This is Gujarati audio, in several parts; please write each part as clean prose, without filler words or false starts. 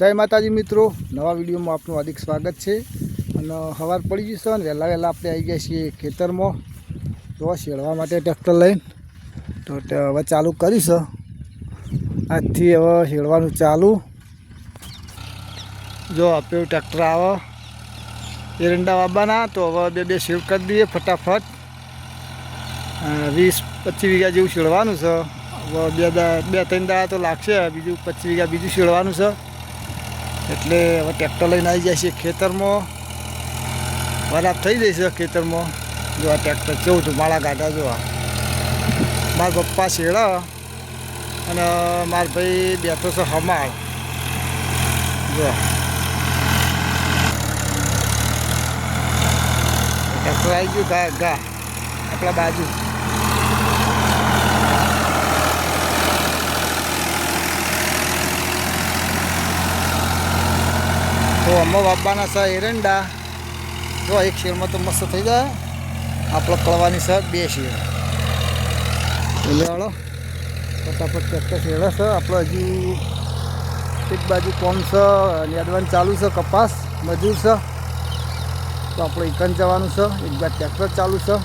जय माताजी मित्रों, नवा वीडियो में आपनु हार्दिक स्वागत है। અને સવાર પડી જશે અને વહેલા વહેલા આપણે આવી ગયા છીએ ખેતરમાં તો શેડવા માટે ટ્રેક્ટર લઈને તો હવે ચાલુ કરીશ। આજથી હવે શેડવાનું ચાલુ। જો આપણે ટ્રેક્ટર આવે એરંડા વાવવાના તો હવે બે શેડ કરી દઈએ ફટાફટ। 20-25 વીઘા જેવું શેડવાનું છે। હવે બે ત્રણ દાડા તો લાગશે, બીજું 25 વીઘા બીજું શેડવાનું છે। એટલે હવે ટ્રેક્ટર લઈને આવી જાય છે ખેતરમાં। વરાપ થઈ જશે ખેતરમાં। જો આ ટ્રેક્ટર કેવું હતું, માળા કાઢા જો મારા પપ્પા શેડા અને મારા ભાઈ બેઠો છે હમાળ। જો ટ્રેક્ટર આવી ગયું ઘા આપણા બાજુ। તો આમાં વાવવાના છે એરંડા। જો એક શેરમાં તો મસ્ત થઈ જાય। આપણે કળવાની છે 2 શેર। એટલે વાળો ફટાફટ ટ્રેક્ટર શેડા છે। આપણે હજુ એક બાજુ કોમ છે, યાદવાનું ચાલુ છે, કપાસ મજૂર છે તો આપણે એકન જવાનું છે। એક બાજુ ટ્રેક્ટર ચાલુ છે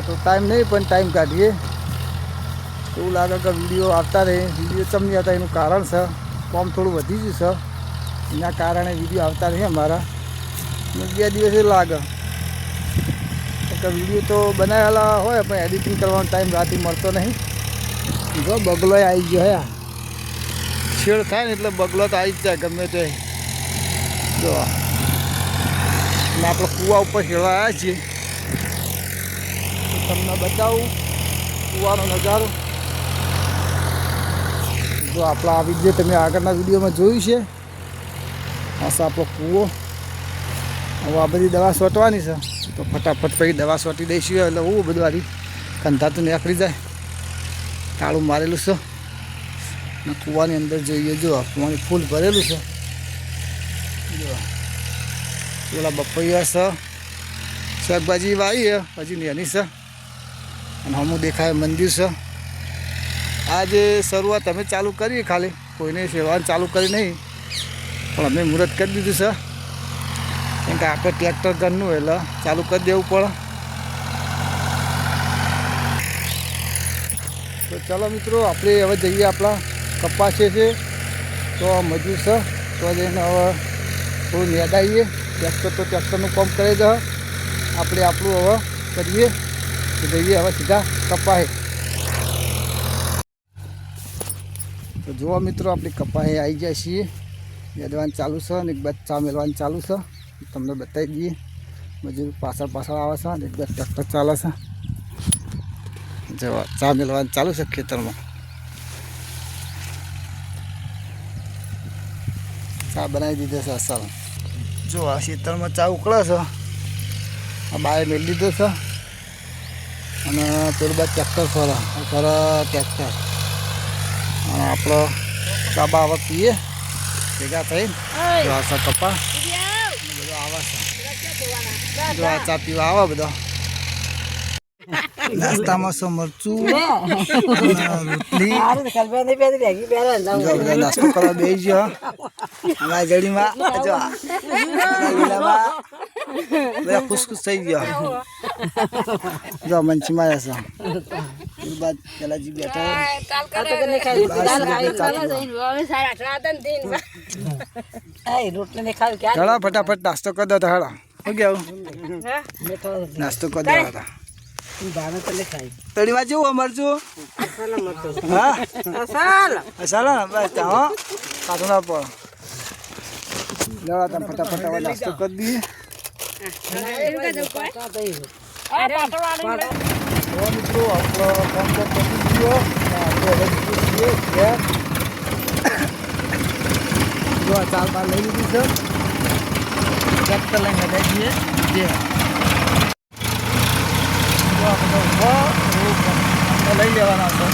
તો ટાઈમ નહીં પણ ટાઈમ કાઢીએ। એવું લાગે કે વિડીયો આવતા રહે, વિડીયો ચમની આવતા એનું કારણ છે કોમ થોડું વધી ગયું છે, એના કારણે વિડીયો આવતા રહે અમારા। 2 દિવસ લાગે કે વિડીયો તો બનાવેલા હોય પણ એડિટિંગ કરવાનો ટાઈમ રાતે મળતો નહીં। જો બગલો આવી ગયો હે, શેડ થાય ને એટલે બગલો તો આવી જ જાય ગમે તે। જો આપણે કૂવા ઉપર શેડવા આવ્યા છીએ, તમને બતાવું કૂવાનો નજારો। જો આપણા આ વિડીયો તમે આગળના વિડીયોમાં જોયું છે। આ છે આપણો કૂવો। હવે આ બધી દવા છોટવાની છે તો ફટાફટ પછી દવા છોટી દઈશું એટલે હું બધું આરી કંધાતું નીકળી જાય। તાળું મારેલું છે ને કૂવાની અંદર જોઈએ। જો કૂવાની ફૂલ ભરેલું છે। જો પેલા બપૈયા છે, શાકભાજી વાવી હજી નાની છે અને હમું દેખાય મંદિર છે। આજે શરૂઆત અમે ચાલુ કરી, ખાલી કોઈને સેવાનું ચાલુ કરી નહીં પણ અમે મુહૂર્ત કરી દીધું છે, કેમ કે આપણે ટ્રેક્ટર ઘરનું એટલે ચાલુ કરી દેવું પડે। તો ચાલો મિત્રો, આપણે હવે જઈએ આપણા કપાસે છે તો મજૂર છે તો જઈને હવે થોડું નેદાઈએ। ટ્રેક્ટર તો ટ્રેક્ટરનું કામ કરે છે, આપણે આપણું હવે કરીએ તો જઈએ હવે સીધા કપાસે। તો જુઓ મિત્રો, આપણી કપાસે આવી જાય છીએ। નેદવાનું ચાલુ છે અને એક બાદ ચા મેળવાનું ચાલુ છે, તમને બતાવી દઈએ। મજૂર પાછળ આવે છે અને એક બાદ ટ્રેક્ટર ચાલે છે। જો ચા મેળવાનું ચાલુ છે ખેતરમાં। ચા બનાવી દીધો છે અસલ। જો આ ખેતરમાં ચા ઉકળે છે, આ બાય મેળ દીધો છે અને પેલું બાદ ટ્રેક્ટર ફરે ટ્રેક્ટર અને આપણો ચા બાવા પીએ ભેગા થઈને। જો આ સા કપા બધો આવે છે। જો આ ચા પીવા આવે બધા। નાસ્તામાં છે મરચું રોટલી, નાસ્તો કરવા બેસી ગયો અમારા જડીમાં। જો બધા ખુશ થઈ ગયો। જો મંચીમાં છે બાદ પેલાજી બેઠા ફટાફટ નાસ્તો કરી દો। હાડા શું કેવું, નાસ્તો કરી દેવા તળીમાં જેવું મરચું હા સાલા બસ કાઢો ના પડે। તમે ફટાફટ હવે નાસ્તો કરી દઈએ। મિત્રો આપણો કામ તો પતી ગયો, આપણે હવે છીએ જો આ ચાર બાર લઈ લીધી છે, ટ્રેક્ટર લઈને જઈએ જે લઈ લેવાના છે।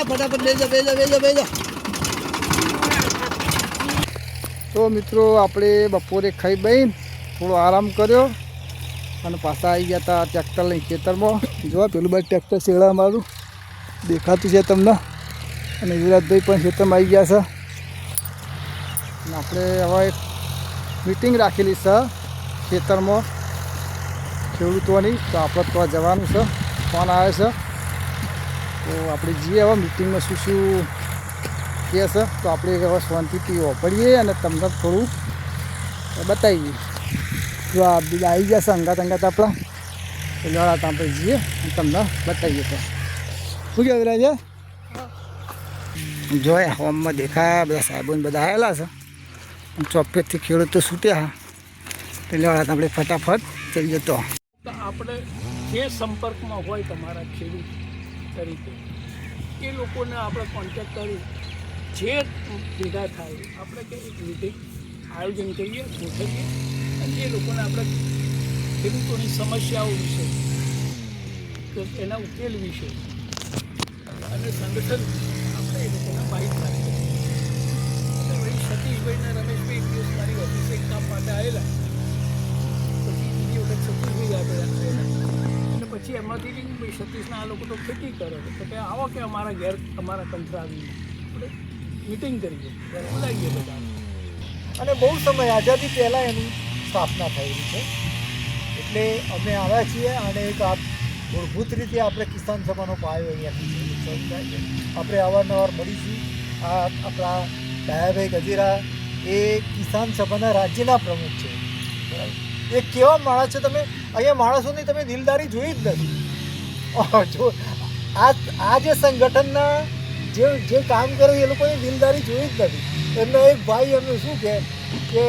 ફટાફટ બેજો। તો મિત્રો આપણે બપોરે ખાઈ બહીને થોડો આરામ કર્યો અને પાછા આવી ગયા હતા ટ્રેક્ટર લઈને ખેતરમાં। જો પેલું બાદ ટ્રેક્ટર શેડા મારું દેખાતું છે તમને. અને યુવરાજભાઈ પણ ખેતરમાં આવી ગયા છે. અને આપણે હવે એક મિટિંગ રાખેલી છે ખેતરમાં ખેડૂતોની, તો આપણે તો જવાનું છે. ફોન આવે છે તો આપણે જઈએ હવે મિટિંગમાં શું શું કહે છે. તો આપણે હવે શાંતિથી વાપરીએ અને તમને થોડું બતાવીએ. જો આ બીજા આવી ગયા છે અંગાત આપણા, એટલે આપણે જઈએ અને તમને બતાવીએ. તો શું કહેવું રાજા? જોયા હોમમાં દેખાયા બધા સાહેબોને બધા આવેલા છે. ચોપેટથી ખેડૂતો છૂટ્યા, એટલે આપણે ફટાફટ જઈએ. તો આપણે જે સંપર્કમાં હોય તમારા ખેડૂત તરીકે એ લોકોને આપણે કોન્ટેક્ટ કરી જે ભેગા થાય આપણે કે એક મિટિંગ આયોજન કરીએ, ગોઠવીએ અને એ લોકોને આપણે ખેડૂતોની સમસ્યાઓ વિશે તો એના ઉકેલ વિશે અને સંગઠન આપણે એ લોકોને માહિતગાર કરીએ. અને વળી સતીશભાઈ અને રમેશભાઈ એક દિવસ મારી ઓફિસે એક કામ માટે આવેલા, પછી બીજી વખત સતીશભાઈ આવેલા અને પછી એમાંથી કે ભાઈ સતીશના આ લોકો તો ખેતી કરે છે, તો કે આવો કે અમારા ઘેર અમારા કંઠરા આવીને આપણે મિટિંગ કરીએ, ત્યારે બોલાવીએ બધા. અને બહુ સમય આઝાદી પહેલાં એની સ્થાપના થયેલી છે. એટલે અમે આવ્યા છીએ અને એક મૂળભૂત રીતે આપણે કિસાન સભાનો પાયો અહીંયાથી શરૂ થાય છે. આપણે અવારનવાર મળીશું. આ આપણા ડાયાભાઈ ગજેરા એ કિસાન સભાના રાજ્યના પ્રમુખ છે. બરાબર, એ કેવા માણસ છે, તમે અહીંયા માણસોની તમે દિલદારી જોઈ જ નથી. જો આ જે સંગઠનના જે કામ કરે એ લોકોની દિલદારી જોઈ જ નથી. એમનો એક ભાઈ એમનું શું કહે કે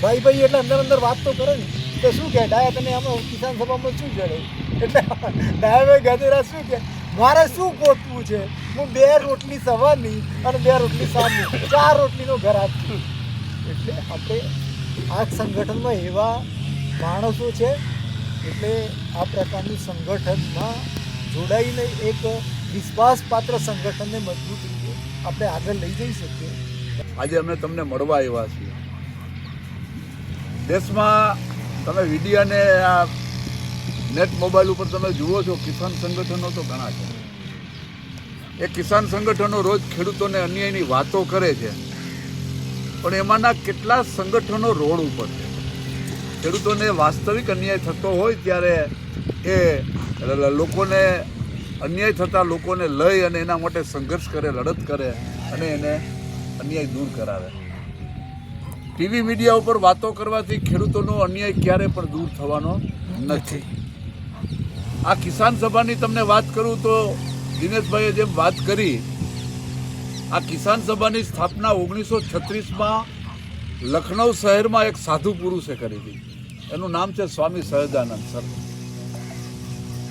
ભાઈ એટલે અંદર વાત તો કરે ને, તો શું કહે ડાયા તને આમાં કિસાન સભામાં શું જડે? એટલે ડાયાભાઈ ગજેરા શું કહે, મારે શું ગોતવું છે, હું 2 રોટલી સવારની અને 2 રોટલી સાંજની 4 રોટલીનો ઘર આપું. એટલે આપણે આ સંગઠનમાં એવા માણસો છે, એટલે આ પ્રકારનું સંગઠનમાં જોડાઈને એક વિશ્વાસપાત્ર સંગઠનને મજબૂત રીતે આપણે આગળ લઈ જઈ શકીએ. આજે અમે તમને મળવા આવ્યા છીએ. દેશમાં તમે વિડીયો અને આ નેટ મોબાઈલ ઉપર તમે જુઓ છો, કિસાન સંગઠનો તો ઘણા છે. એ કિસાન સંગઠનો રોજ ખેડૂતોને અન્યાયની વાતો કરે છે, પણ એમાંના કેટલા સંગઠનો રોડ ઉપર છે. ખેડૂતોને વાસ્તવિક અન્યાય થતો હોય ત્યારે એ લોકોને અન્યાય થતા લોકોને લઈ અને એના માટે સંઘર્ષ કરે, લડત કરે અને એને અન્યાય દૂર કરાવે. ટીવી મીડિયા ઉપર વાતો કરવાથી ખેડૂતોનો અન્યાય ક્યારે પણ દૂર થવાનો નથી. આ કિસાન સભાની તમને વાત કરું તો દિનેશભાઈએ જેમ વાત કરી, આ કિસાન સભાની સ્થાપના 1936માં લખનઉ શહેરમાં એક સાધુ પુરુષે કરી હતી. એનું નામ છે સ્વામી સહજાનંદ સર.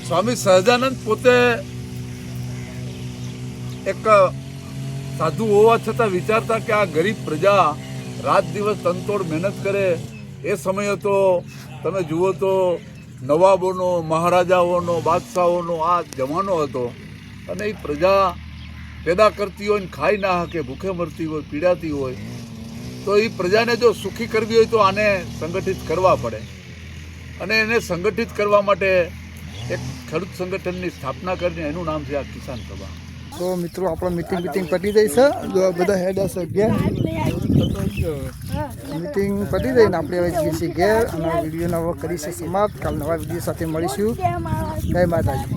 સ્વામી સહજાનંદ પોતે એક સાધુ હોવા છતાં વિચારતા કે આ ગરીબ પ્રજા રાત દિવસ તનતોડ મહેનત કરે. એ સમયે તો તમે જુઓ તો નવાબોનો, મહારાજાઓનો, બાદશાહોનો આ જમાનો હતો અને એ પ્રજા પેદા કરતી હોય ને ખાઈ ના શકે, ભૂખે મરતી હોય, પીડાતી હોય, તો એ પ્રજાને જો સુખી કરવી હોય તો આને સંગઠિત કરવા પડે. અને એને સંગઠિત કરવા માટે એક ખેડૂત સંગઠનની સ્થાપના કરીને એનું નામ છે આ કિસાન સભા. તો મિત્રો આપણે મિટિંગ પતી જાય છે. જો બધા હેડ હશે ઘેર, મિટિંગ પતી જાય ને આપણે હવે જઈએ છીએ ઘેર અને વિડીયોનો હવે કરીશું સમાપ્ત. કાલ નવા વિડીયો સાથે મળીશું. જય માતાજી.